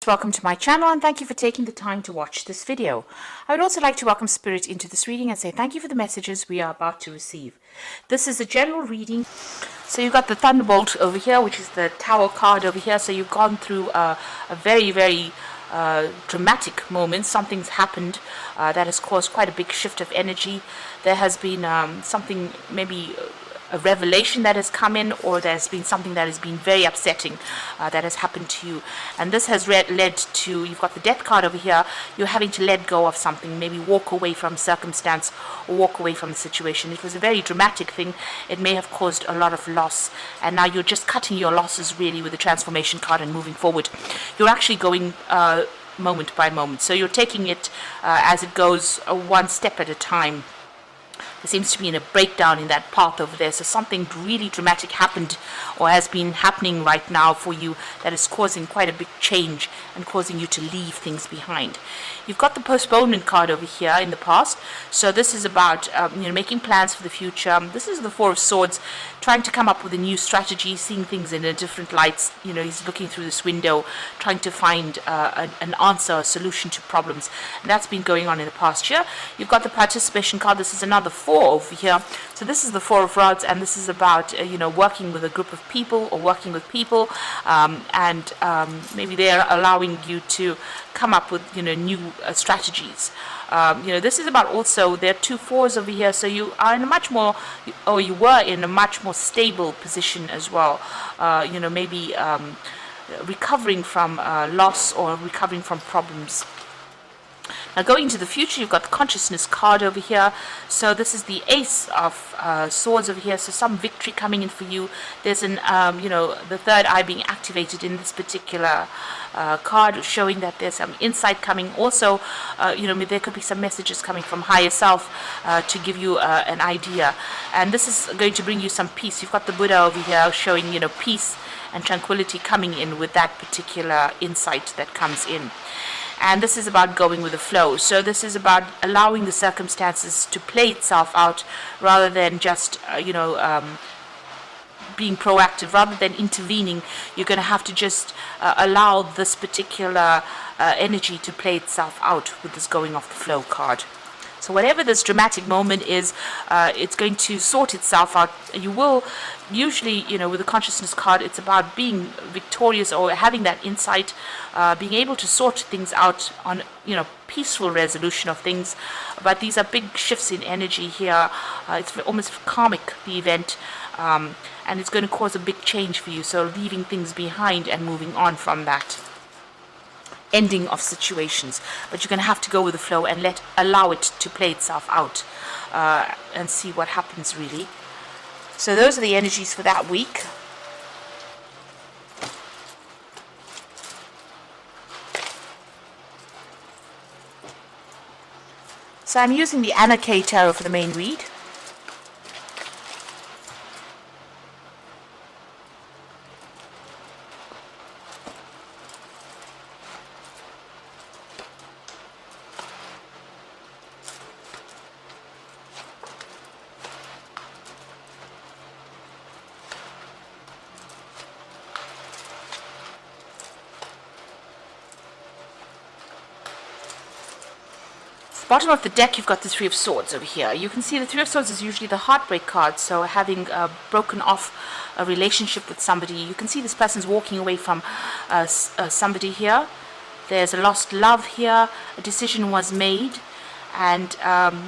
Welcome to my channel and thank you for taking the time to watch this video. I would also like to welcome Spirit into this reading and say thank you for the messages we are about to receive. This is a general reading. So you've got the Thunderbolt over here, which is the Tower card over here. So you've gone through a very dramatic moment. Something's happened that has caused quite a big shift of energy. There has been something, maybe a revelation that has come in, or there's been something that has been very upsetting that has happened to you, and this has led to, you've got the Death card over here, you're having to let go of something, maybe walk away from circumstance or walk away from the situation. It was a very dramatic thing. It may have caused a lot of loss, and now you're just cutting your losses really with the Transformation card and moving forward. You're actually going moment by moment, so you're taking it as it goes, one step at a time. There seems to be a breakdown in that path over there. So something really dramatic happened or has been happening right now for you that is causing quite a big change and causing you to leave things behind. You've got the postponement card over here in the past. So this is about making plans for the future. This is the Four of Swords, trying to come up with a new strategy, seeing things in a different light. He's looking through this window, trying to find an answer, a solution to problems. And that's been going on in the past year. You've got the participation card. This is another four over here. So this is the Four of Rods, and this is about working with a group of people or working with people, and maybe they're allowing you to come up with new strategies. This is about, also there are two fours over here, so you are in a much more, or you were in a much more stable position as well. Maybe recovering from loss or recovering from problems. Now going into the future, you've got the Consciousness card over here. So this is the Ace of Swords over here. So some victory coming in for you. There's an, the third eye being activated in this particular card, showing that there's some insight coming. Also, there could be some messages coming from higher self to give you an idea. And this is going to bring you some peace. You've got the Buddha over here showing, peace and tranquility coming in with that particular insight that comes in. And this is about going with the flow. So this is about allowing the circumstances to play itself out, rather than just, being proactive, rather than intervening. You're going to have to just allow this particular energy to play itself out with this going off the flow card. So whatever this dramatic moment is, it's going to sort itself out. You will usually, with the Consciousness card, it's about being victorious or having that insight, being able to sort things out on, peaceful resolution of things. But these are big shifts in energy here. It's almost karmic, the event, and it's going to cause a big change for you. So leaving things behind and moving on from that ending of situations, but you're going to have to go with the flow and allow it to play itself out and see what happens really. So those are the energies for that week. So I'm using the Anna K Tarot for the main read. Bottom of the deck, you've got the Three of Swords over here. You can see the Three of Swords is usually the heartbreak card, so having broken off a relationship with somebody. You can see this person's walking away from somebody here. There's a lost love here. A decision was made, and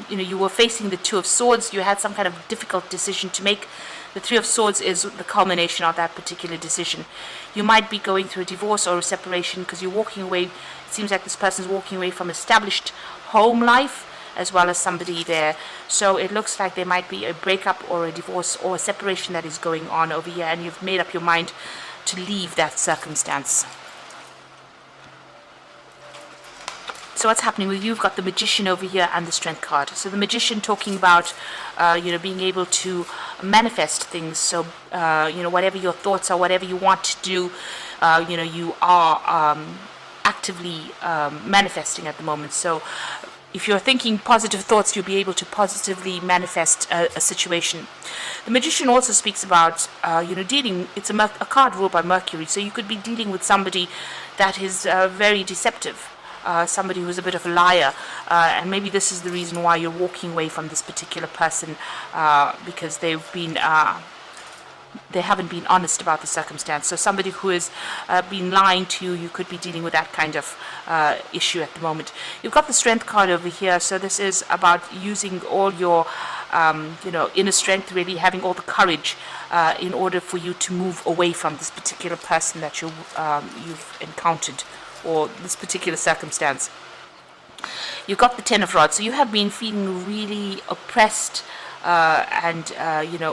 you were facing the Two of Swords. You had some kind of difficult decision to make. The Three of Swords is the culmination of that particular decision. You might be going through a divorce or a separation because you're walking away. It seems like this person's walking away from established home life as well as somebody there. So it looks like there might be a breakup or a divorce or a separation that is going on over here, and you've made up your mind to leave that circumstance. So what's happening with you? You've got the Magician over here and the Strength card. So the Magician talking about being able to manifest things. So whatever your thoughts are, whatever you want to do, you are actively manifesting at the moment. So if you're thinking positive thoughts, you'll be able to positively manifest a situation. The Magician also speaks about, dealing. It's a card ruled by Mercury, so you could be dealing with somebody that is very deceptive. Somebody who's a bit of a liar, and maybe this is the reason why you're walking away from this particular person, because they haven't been honest about the circumstance. So somebody who has been lying to you, you could be dealing with that kind of issue at the moment. You've got the Strength card over here, so this is about using all your inner strength, really having all the courage in order for you to move away from this particular person that you've encountered, or this particular circumstance. You've got the Ten of Rods, so you have been feeling really oppressed, and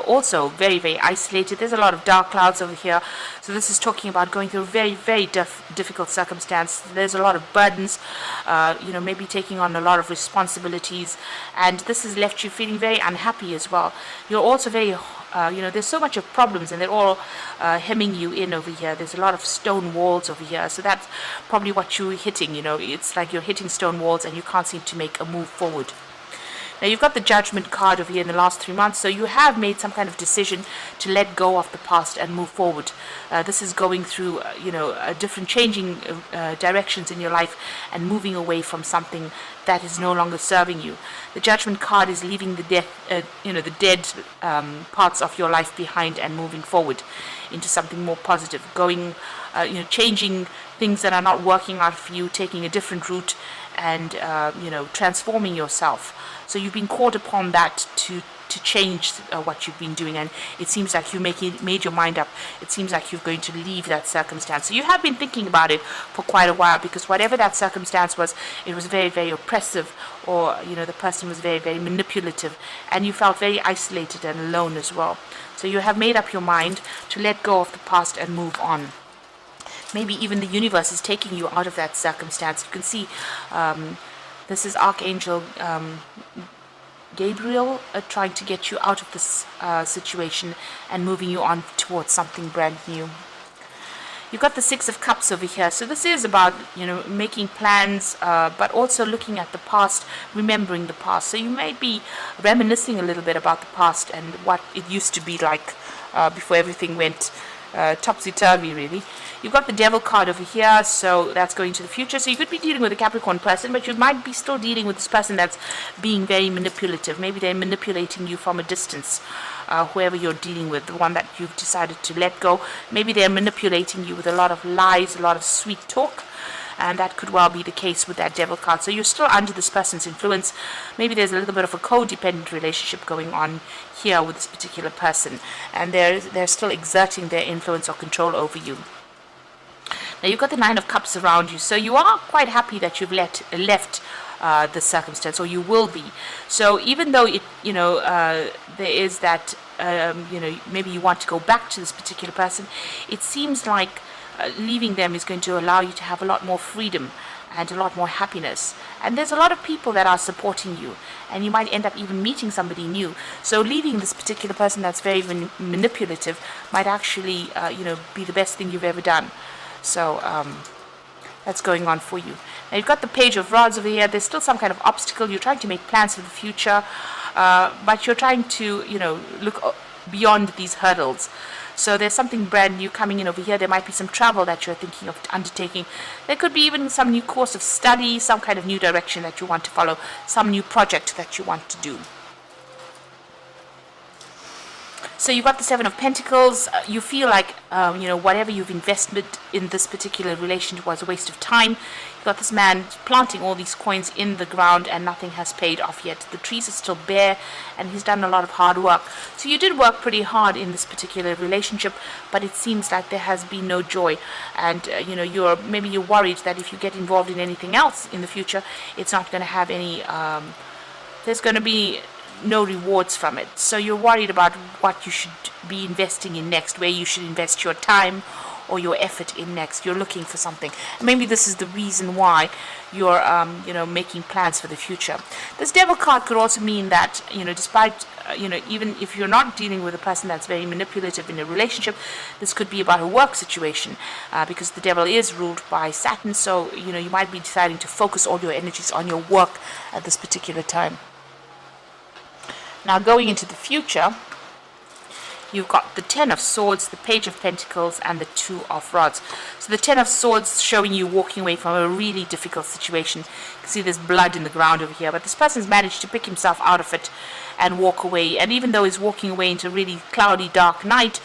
also very, very isolated. There's a lot of dark clouds over here, so this is talking about going through a very, very difficult circumstance. There's a lot of burdens, maybe taking on a lot of responsibilities, and this has left you feeling very unhappy as well. You're also very there's so much of problems, and they're all hemming you in over here. There's a lot of stone walls over here, so that's probably what you're hitting. It's like you're hitting stone walls and you can't seem to make a move forward. Now you've got the Judgment card over here in the last 3 months, so you have made some kind of decision to let go of the past and move forward. This is going through, different changing directions in your life and moving away from something that is no longer serving you. The Judgment card is leaving the dead parts of your life behind and moving forward into something more positive, changing things that are not working out for you, taking a different route, and transforming yourself. So you've been called upon that to change what you've been doing, and it seems like you made your mind up. It seems like you're going to leave that circumstance. So you have been thinking about it for quite a while, because whatever that circumstance was, it was very, very oppressive, or the person was very, very manipulative, and you felt very isolated and alone as well. So you have made up your mind to let go of the past and move on. Maybe even the universe is taking you out of that circumstance. You can see this is Archangel Gabriel trying to get you out of this situation and moving you on towards something brand new. You've got the Six of Cups over here. So this is about, making plans, but also looking at the past, remembering the past. So you might be reminiscing a little bit about the past and what it used to be like before everything went topsy-turvy, really. You've got the Devil card over here, so that's going to the future. So you could be dealing with a Capricorn person, but you might be still dealing with this person that's being very manipulative. Maybe they're manipulating you from a distance, whoever you're dealing with, the one that you've decided to let go. Maybe they're manipulating you with a lot of lies, a lot of sweet talk, and that could well be the case with that Devil card. So you're still under this person's influence. Maybe there's a little bit of a codependent relationship going on here with this particular person, and they're still exerting their influence or control over you. Now you've got the Nine of Cups around you, so you are quite happy that you've left the circumstance, or you will be. So even though there is that maybe you want to go back to this particular person, it seems like leaving them is going to allow you to have a lot more freedom and a lot more happiness. And there's a lot of people that are supporting you, and you might end up even meeting somebody new. So leaving this particular person that's very manipulative might actually be the best thing you've ever done. So that's going on for you. Now you've got the Page of Rods over here. There's still some kind of obstacle. You're trying to make plans for the future, but you're trying to look beyond these hurdles. So there's something brand new coming in over here. There might be some travel that you're thinking of undertaking. There could be even some new course of study, some kind of new direction that you want to follow, some new project that you want to do. So you've got the Seven of Pentacles. You feel like, whatever you've invested in this particular relationship was a waste of time. You've got this man planting all these coins in the ground and nothing has paid off yet. The trees are still bare and he's done a lot of hard work. So you did work pretty hard in this particular relationship, but it seems like there has been no joy. And, you're worried that if you get involved in anything else in the future, it's not going to have any, there's going to be no rewards from it. So you're worried about what you should be investing in next, where you should invest your time, or your effort in next. You're looking for something. Maybe this is the reason why you're making plans for the future. This devil card could also mean that, despite even if you're not dealing with a person that's very manipulative in a relationship, this could be about a work situation, because the devil is ruled by Saturn. So you might be deciding to focus all your energies on your work at this particular time. Now, going into the future, you've got the Ten of Swords, the Page of Pentacles, and the Two of Rods. So the Ten of Swords showing you walking away from a really difficult situation. You can see there's blood in the ground over here, but this person's managed to pick himself out of it and walk away. And even though he's walking away into a really cloudy, dark night,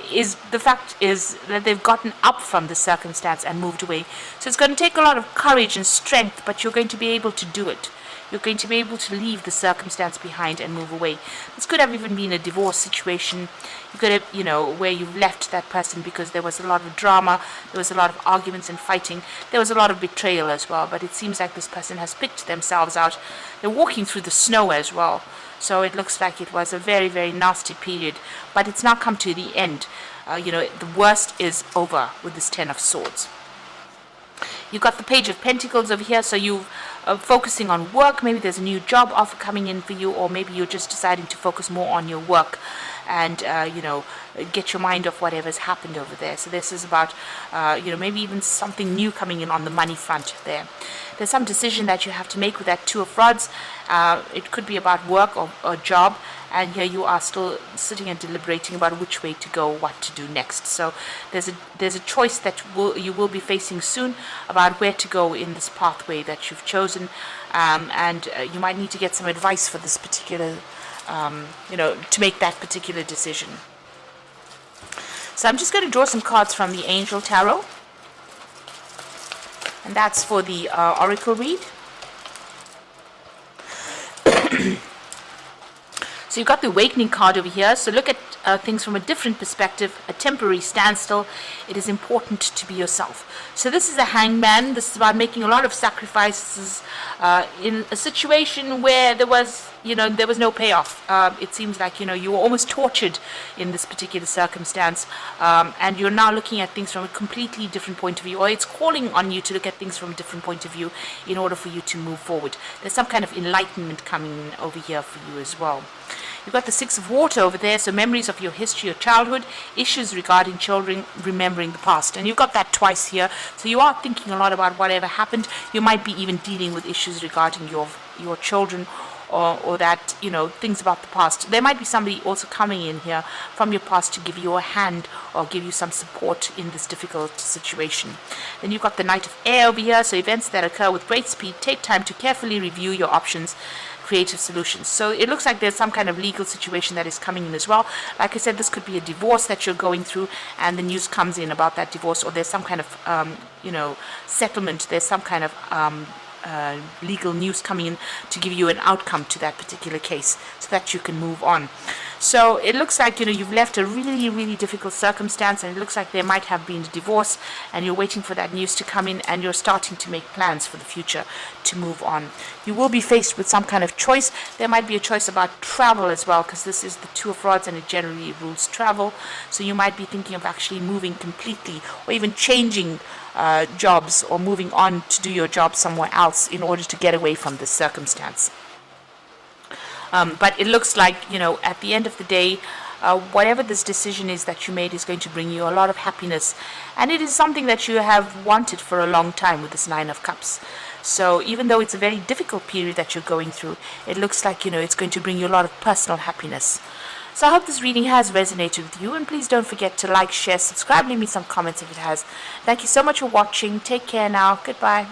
the fact is that they've gotten up from the circumstance and moved away. So it's going to take a lot of courage and strength, but you're going to be able to do it. You're going to be able to leave the circumstance behind and move away. This could have even been a divorce situation. You could have, where you've left that person because there was a lot of drama, there was a lot of arguments and fighting, there was a lot of betrayal as well. But it seems like this person has picked themselves out. They're walking through the snow as well. So it looks like it was a very, very nasty period. But it's now come to the end. The worst is over with this Ten of Swords. You've got the Page of Pentacles over here, so you're focusing on work. Maybe there's a new job offer coming in for you, or maybe you're just deciding to focus more on your work and, get your mind off whatever's happened over there. So this is about, maybe even something new coming in on the money front there. There's some decision that you have to make with that Two of Rods. It could be about work or job. And here you are still sitting and deliberating about which way to go, what to do next. So there's a choice that you will be facing soon about where to go in this pathway that you've chosen, and you might need to get some advice for this particular, to make that particular decision. So I'm just going to draw some cards from the Angel Tarot, and that's for the Oracle read. So you've got the Awakening card over here. So look at things from a different perspective, a temporary standstill. It is important to be yourself. So this is a Hangman. This is about making a lot of sacrifices in a situation where there was no payoff. It seems like, you were almost tortured in this particular circumstance. And you're now looking at things from a completely different point of view, or it's calling on you to look at things from a different point of view in order for you to move forward. There's some kind of enlightenment coming over here for you as well. You've got the Six of Water over there, so memories of your history, your childhood, issues regarding children, remembering the past. And you've got that twice here, so you are thinking a lot about whatever happened. You might be even dealing with issues regarding your children, or that, things about the past. There might be somebody also coming in here from your past to give you a hand or give you some support in this difficult situation. Then you've got the Knight of Air over here, so events that occur with great speed. Take time to carefully review your options, creative solutions. So it looks like there's some kind of legal situation that is coming in as well. Like I said, this could be a divorce that you're going through, and the news comes in about that divorce, or there's some kind of settlement. There's some kind of legal news coming in to give you an outcome to that particular case so that you can move on. So it looks like you've left a really, really difficult circumstance, and it looks like there might have been a divorce, and you're waiting for that news to come in, and you're starting to make plans for the future to move on. You will be faced with some kind of choice. There might be a choice about travel as well, because this is the Two of Rods and it generally rules travel. So you might be thinking of actually moving completely, or even changing jobs, or moving on to do your job somewhere else in order to get away from this circumstance. But it looks like, at the end of the day, whatever this decision is that you made is going to bring you a lot of happiness. And it is something that you have wanted for a long time with this Nine of Cups. So even though it's a very difficult period that you're going through, it looks like, it's going to bring you a lot of personal happiness. So I hope this reading has resonated with you, and please don't forget to like, share, subscribe, leave me some comments if it has. Thank you so much for watching. Take care now. Goodbye.